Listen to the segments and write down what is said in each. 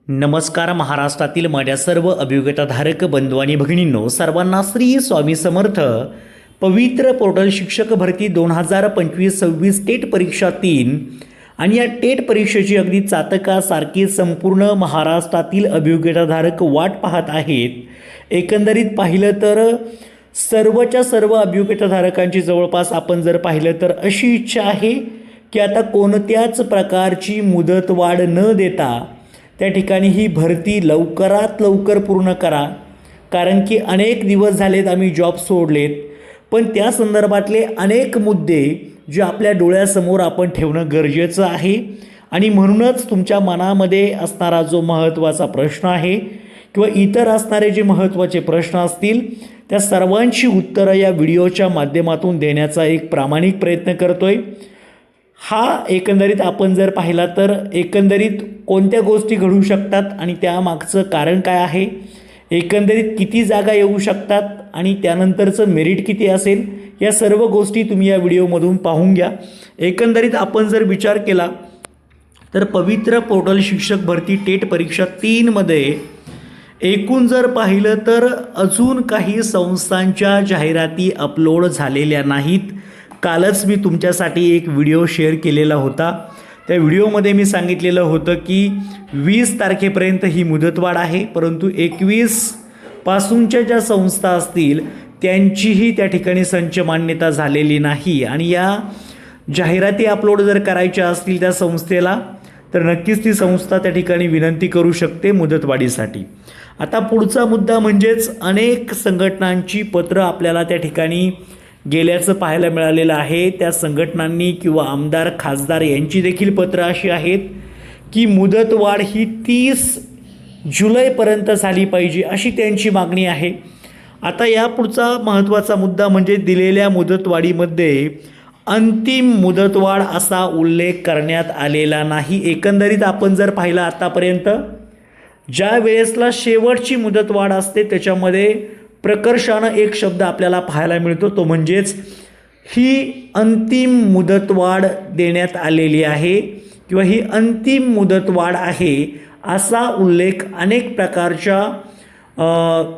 नमस्कार. महाराष्ट्रातील माझ्या सर्व अभियोग्यताधारक बंधू आणि भगिनींनो, सर्वांना श्री स्वामी समर्थ. पवित्र पोर्टल शिक्षक भरती 2025-26 टेट परीक्षा 3 आणि या टेट परीक्षेची अगदी चातकासारखी संपूर्ण महाराष्ट्रातील अभियोग्यताधारक वाट पाहत आहेत. एकंदरीत पाहिलं तर सर्वच्या सर्व अभियोग्यताधारकांची जवळपास आपण जर पाहिलं तर अशी इच्छा आहे की आता कोणत्याच प्रकारची मुदतवाढ न देता त्या ठिकाणी ही भरती लवकरात लवकर पूर्ण करा. कारण की अनेक दिवस झालेत आम्ही जॉब सोडलेत, पण त्या संदर्भातले अनेक मुद्दे जे आपल्या डोळ्यासमोर आपण ठेवणं गरजेचं आहे. आणि म्हणूनच तुमच्या मनामध्ये असणारा जो महत्त्वाचा प्रश्न आहे किंवा इतर असणारे जे महत्त्वाचे प्रश्न असतील त्या सर्वांची उत्तरं या व्हिडिओच्या माध्यमातून देण्याचा एक प्रामाणिक प्रयत्न करतो आहे. हा एकंदरीत आपण जर पाहिला तर एकंदरीत कोणत्या गोष्टी घडू शकतात आणि त्यामागचं कारण काय आहे, एकंदरीत किती जागा येऊ शकतात आणि त्यानंतरचं मेरिट किती असेल, या सर्व गोष्टी तुम्ही या व्हिडिओमधून पाहून घ्या. एकंदरीत आपण जर विचार केला तर पवित्र पोर्टल शिक्षक भरती टेट परीक्षा 3मध्ये एकूण जर पाहिलं तर अजून काही संस्थांच्या जाहिराती अपलोड झालेल्या नाहीत. कालच मी तुमच्यासाठी एक व्हिडिओ शेअर केलेला होता. त्या व्हिडिओमध्ये मी सांगितलेलं होतं की 20 तारखेपर्यंत ही मुदतवाढ आहे, परंतु 21 पासूनच्या ज्या संस्था असतील त्यांचीही त्या ठिकाणी संच मान्यता झालेली नाही. आणि या जाहिराती अपलोड जर करायच्या असतील त्या संस्थेला तर नक्कीच ती संस्था त्या ठिकाणी विनंती करू शकते मुदतवाढीसाठी. आता पुढचा मुद्दा म्हणजेच अनेक संघटनांची पत्रं आपल्याला त्या ठिकाणी गेल्याचं पाहायला मिळालेलं आहे. त्या संघटनांनी किंवा आमदार खासदार यांची देखील पत्रं अशी आहेत की मुदतवाढ ही 30 जुलैपर्यंत झाली पाहिजे अशी त्यांची मागणी आहे. आता या पुढचा महत्त्वाचा मुद्दा म्हणजे दिलेल्या मुदतवाढीमध्ये अंतिम मुदतवाढ असा उल्लेख करण्यात आलेला नाही. एकंदरीत आपण जर पाहिलं आतापर्यंत ज्या वेळेसला शेवटची मुदतवाढ असते त्याच्यामध्ये प्रकर्षानं एक शब्द आपल्याला पाहायला मिळतो, तो म्हणजेच ही अंतिम मुदतवाढ देण्यात आलेली आहे किंवा ही अंतिम मुदतवाढ आहे असा उल्लेख अनेक प्रकारच्या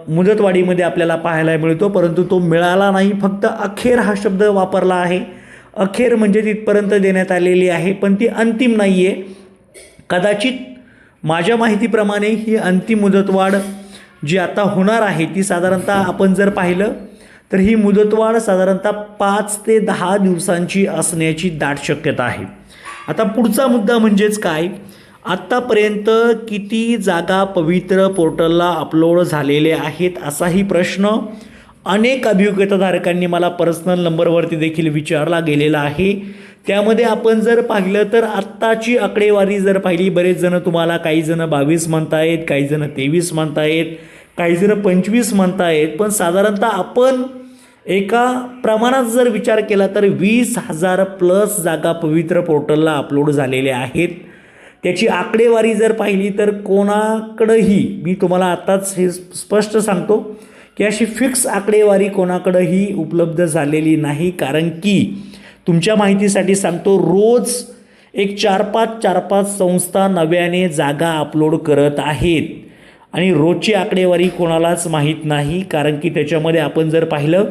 मुदतवाढीमध्ये आपल्याला पाहायला मिळतो, परंतु तो मिळाला नाही. फक्त अखेर हा शब्द वापरला आहे. अखेर म्हणजे तिथपर्यंत देण्यात आलेली आहे, पण ती अंतिम नाही आहे. कदाचित माझ्या माहितीप्रमाणे ही अंतिम मुदतवाढ जी आता होणार आहे ती साधारणतः आपण जर पाहिलं तर ही मुदतवाढ साधारणतः 5 ते 10 दिवसांची असण्याची दाट शक्यता आहे. आता पुढचा मुद्दा म्हणजेच काय, आत्तापर्यंत किती जागा पवित्र पोर्टलला अपलोड झालेले आहेत असाही प्रश्न अनेक अभियोग्यताधारकांनी मला पर्सनल नंबरवरती देखील विचारला गेलेला आहे. त्यामध्ये आपण जर पाहिलं तर आत्ताची आकडेवारी जर पाहिली, बरेच जण तुम्हाला काही जण 22 म्हणतायत, काही जण 23 म्हणतायत, काही जण 25 म्हणतायत, पण साधारणतः आपण एका प्रमाणात जर विचार केला तर 20,000 प्लस जागा पवित्र पोर्टलला अपलोड झालेल्या आहेत. त्याची आकडेवारी जर पाहिली तर कोणाकडंही, मी तुम्हाला आत्ताच हे स्पष्ट सांगतो की अशी फिक्स आकडेवारी कोणाकडंही उपलब्ध झालेली नाही. कारण की तुमच्या माहितीसाठी सांगतो, रोज एक 4-5 संस्था नव्याने जागा अपलोड करत आहेत आणि रोजची आकडेवारी कोणालाच माहीत नाही. कारण की त्याच्यामध्ये आपण जर पाहिलं,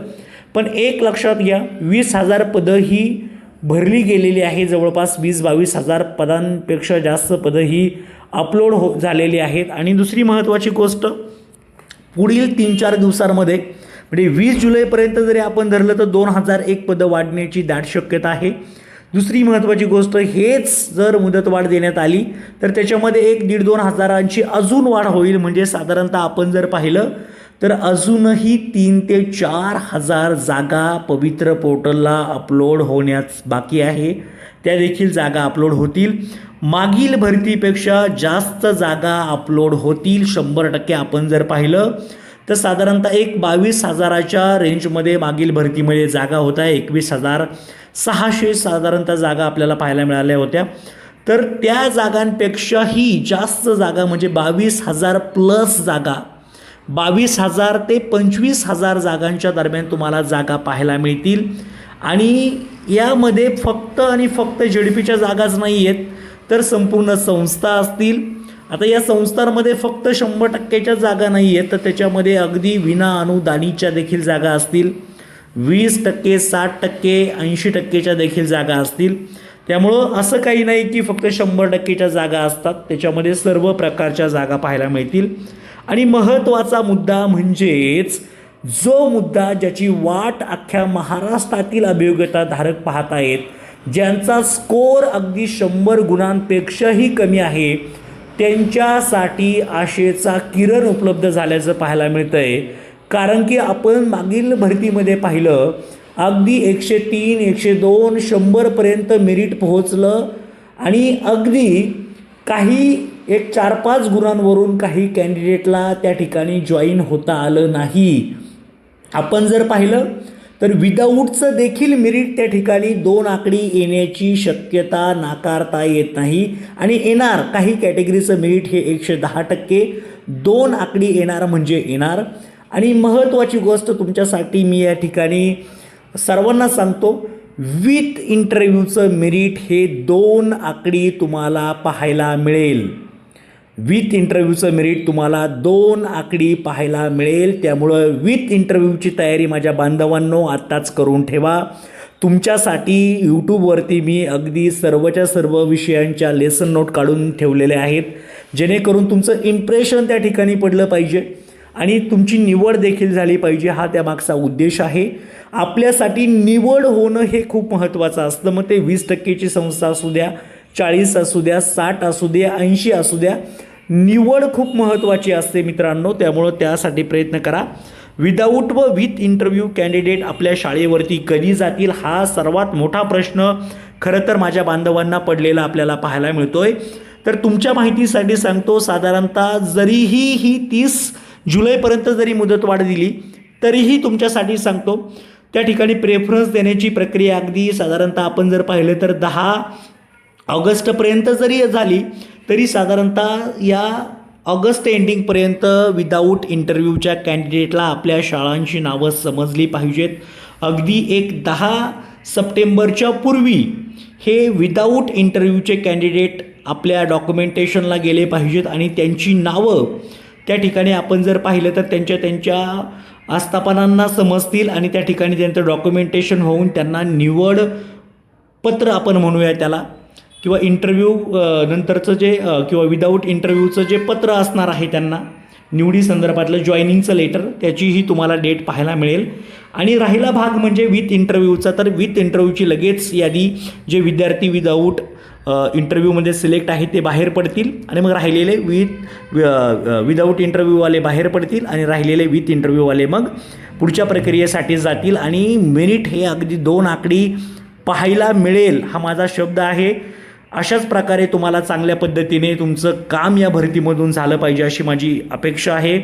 पण एक लक्षात घ्या, 20,000 पदं ही भरली गेलेली आहे. जवळपास 20-22 हजार पदांपेक्षा जास्त पदं ही अपलोड झालेली आहेत. आणि दुसरी महत्त्वाची गोष्ट, पुढील 3-4 दिवसांमध्ये म्हणजे 20 जुलैपर्यंत जरी आपण धरलं तर 2,001 पदं वाढण्याची दाट शक्यता आहे. दुसरी महत्त्वाची गोष्ट, हेच जर मुदतवाढ देण्यात आली तर त्याच्यामध्ये 1-1.5-2 हजारांची अजून वाढ होईल. म्हणजे साधारणतः आपण जर पाहिलं तर अजूनही 3 ते 4 हजार जागा पवित्र पोर्टलला अपलोड होण्यास बाकी आहे. त्या देखील जागा अपलोड होतील. मागील भरतीपेक्षा जास्त जागा अपलोड होतील 100%. आपण जर पाहिलं तर साधारणतः 22,000च्या रेंजमध्ये मागील भरतीमध्ये जागा होत्या. 21,600 साधारणतः जागा आपल्याला पाहायला मिळाल्या होत्या. तर त्या जागांपेक्षाही जास्त जागा म्हणजे 22,000 प्लस जागा, 22,000 ते 25,000 जागांच्या दरम्यान तुम्हाला जागा पाहायला मिळतील. आणि यामध्ये फक्त आणि फक्त झेडपीच्या जागाच नाही आहेत, तर संपूर्ण संस्था असतील आता या संस्थांमध्ये फक्त 100%च्या जागा नाही आहेत, तर त्याच्यामध्ये अगदी विना अनुदानीच्या देखील जागा असतील, 20%, 60%, 80%च्या देखील जागा असतील. त्यामुळं असं काही नाही की फक्त 100%च्या जागा असतात, त्याच्यामध्ये सर्व प्रकारच्या जागा पाहायला मिळतील. आणि महत्त्वाचा मुद्दा म्हणजेच जो मुद्दा ज्याची वाट अख्ख्या महाराष्ट्रातील अभियोग्यताधारक पाहत आहेत, ज्यांचा स्कोअर अगदी 100 गुणांपेक्षाही कमी आहे, त्यांच्यासाठी आशेचा किरण उपलब्ध झाल्याचं पाहायला मिळतं आहे. कारण की आपण मागील भरतीमध्ये पाहिलं, अगदी 103, 102, 100पर्यंत मेरिट पोहोचलं आणि अगदी काही 4-5 गुणांवरून काही कॅन्डिडेटला त्या ठिकाणी जॉईन होता आलं नाही. आपण जर पाहिलं तर विदाऊटचं देखील मेरिट त्या ठिकाणी 2 आकडी येण्याची शक्यता नाकारता येत नाही. आणि येणार काही कॅटेगरीचं मेरिट हे 110%, 2 आकडी येणार म्हणजे येणार. आणि महत्त्वाची गोष्ट तुमच्यासाठी मी या ठिकाणी सर्वांना सांगतो, विथ इंटरव्ह्यूचं मेरिट हे 2 आकडी तुम्हाला पाहायला मिळेल. विथ इंटरव्ह्यूचं मेरिट तुम्हाला 2 आकडी पाहायला मिळेल. त्यामुळं विथ इंटरव्ह्यूची तयारी माझ्या बांधवांनो आत्ताच करून ठेवा. तुमच्यासाठी यूट्यूबवरती मी अगदी सर्वच्या सर्व विषयांच्या लेसन नोट काढून ठेवलेले आहेत, जेणेकरून तुमचं इम्प्रेशन त्या ठिकाणी पडलं पाहिजे आणि तुमची निवड देखील झाली पाहिजे. हा त्यामागचा उद्देश आहे. आपल्यासाठी निवड होणं हे खूप महत्त्वाचं असतं. मग ते 20%ची संस्था असू द्या, 40 असू द्या, 60 असू द्या, 80 असू द्या, निवड खूप महत्त्वाची असते मित्रांनो. त्यामुळं त्यासाठी प्रयत्न करा. विदाऊट व विथ इंटरव्ह्यू कॅन्डिडेट आपल्या शाळेवरती कधी जातील, हा सर्वात मोठा प्रश्न खरं तर माझ्या बांधवांना पडलेला आपल्याला पाहायला मिळतोय. तर तुमच्या माहितीसाठी सांगतो, साधारणतः जरीही ही 30 जुलैपर्यंत जरी मुदतवाढ दिली तरीही तुमच्यासाठी सांगतो, त्या ठिकाणी प्रेफरन्स देण्याची प्रक्रिया अगदी साधारणतः आपण जर पाहिलं तर 10 ऑगस्टपर्यंत जरी झाली तरी साधारणतः या ऑगस्ट एंडिंगपर्यंत विदाऊट इंटरव्ह्यूच्या कॅन्डिडेटला आपल्या शाळांची नावं समजली पाहिजेत. अगदी 10 सप्टेंबरच्या पूर्वी हे विदाऊट इंटरव्ह्यूचे कॅन्डिडेट आपल्या डॉक्युमेंटेशनला गेले पाहिजेत आणि त्यांची नावं त्या ठिकाणी आपण जर पाहिलं तर त्यांच्या आस्थापनांना समजतील आणि त्या ठिकाणी त्यांचं डॉक्युमेंटेशन होऊन त्यांना निवड पत्र आपण म्हणूया त्याला, किंवा इंटरव्ह्यू नंतरचं जे किंवा विदाऊट इंटरव्ह्यूचं जे पत्र असणार आहे त्यांना निवडी संदर्भातलं जॉईनिंगचं लेटर, त्याचीही तुम्हाला डेट पाहायला मिळेल. आणि राहिला भाग म्हणजे विथ इंटरव्ह्यूचा, तर विथ इंटरव्ह्यूची लगेच यादी जे विद्यार्थी विदाऊट इंटरव्ह्यूमध्ये सिलेक्ट आहे ते बाहेर पडतील आणि मग राहिलेले विदाऊट इंटरव्ह्यूवाले बाहेर पडतील आणि राहिलेले विथ इंटरव्ह्यूवाले मग पुढच्या प्रक्रियेसाठी जातील आणि मेरिट हे अगदी 2 आकडी पाहायला मिळेल, हा माझा शब्द आहे. अशाच प्रकारे तुम्हाला चांगल्या पद्धतीने तुमचं काम या भरतीमधून झालं पाहिजे अशी माझी अपेक्षा आहे.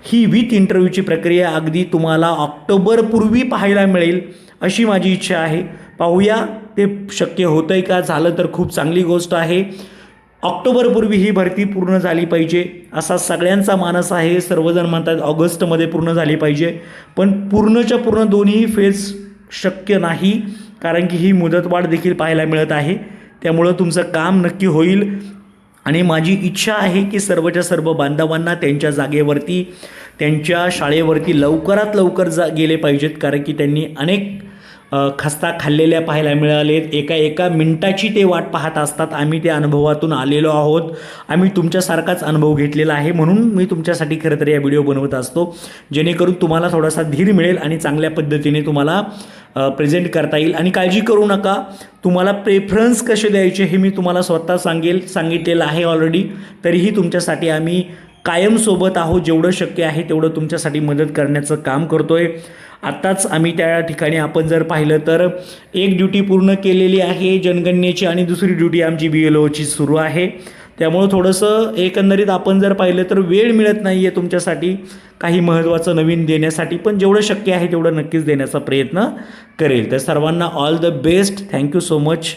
ही विथ इंटरव्ह्यूची प्रक्रिया अगदी तुम्हाला ऑक्टोबरपूर्वी पाहायला मिळेल अशी माझी इच्छा आहे. पाहूया ते शक्य होतं आहे का. झालं तर खूप चांगली गोष्ट आहे. ऑक्टोबरपूर्वी ही भरती पूर्ण झाली पाहिजे असा सगळ्यांचा मानस आहे. सर्वजण म्हणतात ऑगस्टमध्ये पूर्ण झाली पाहिजे, पण पूर्णच्या पूर्ण दोन्ही फेज शक्य नाही, कारण की ही मुदतवाढ देखील पाहायला मिळत आहे. त्यामुळं तुमचं काम नक्की होईल आणि माझी इच्छा आहे की सर्वच्या सर्व बांधवांना त्यांच्या जागेवरती, त्यांच्या शाळेवरती लवकरात लवकर गेले पाहिजेत, कारण की त्यांनी अनेक खस्ता खाल्लेल्या पाहायला मिळालेत. एका मिनिटाची ते वाट पाहत असतात. आम्ही त्या अनुभवातून आलेलो आहोत. आम्ही तुमच्यासारखाच अनुभव घेतलेला आहे, म्हणून मी तुमच्यासाठी खरं तर या व्हिडिओ बनवत असतो, जेणेकरून तुम्हाला थोडासा धीर मिळेल आणि चांगल्या पद्धतीने तुम्हाला प्रेझेंट करता येईल. आणि काळजी करू नका, तुम्हाला प्रेफरन्स कसे द्यायचे हे मी तुम्हाला स्वतः सांगितलेलं आहे ऑलरेडी. तरीही तुमच्यासाठी आम्ही कायमसोबत आहोत. जेवढं शक्य आहे तेवढं तुमच्यासाठी मदत करण्याचं काम करतो आहे. आत्ताच आम्ही त्या ठिकाणी आपण जर पाहिलं तर एक ड्युटी पूर्ण केलेली आहे जनगणनेची आणि दुसरी ड्युटी आमची BLOची सुरू आहे. त्यामुळं थोडंसं एकंदरीत आपण जर पाहिलं तर वेळ मिळत नाही आहे तुमच्यासाठी काही महत्त्वाचं नवीन देण्यासाठी, पण जेवढं शक्य आहे तेवढं नक्कीच देण्याचा प्रयत्न करेल. तर सर्वांना all the best. Thank you so much.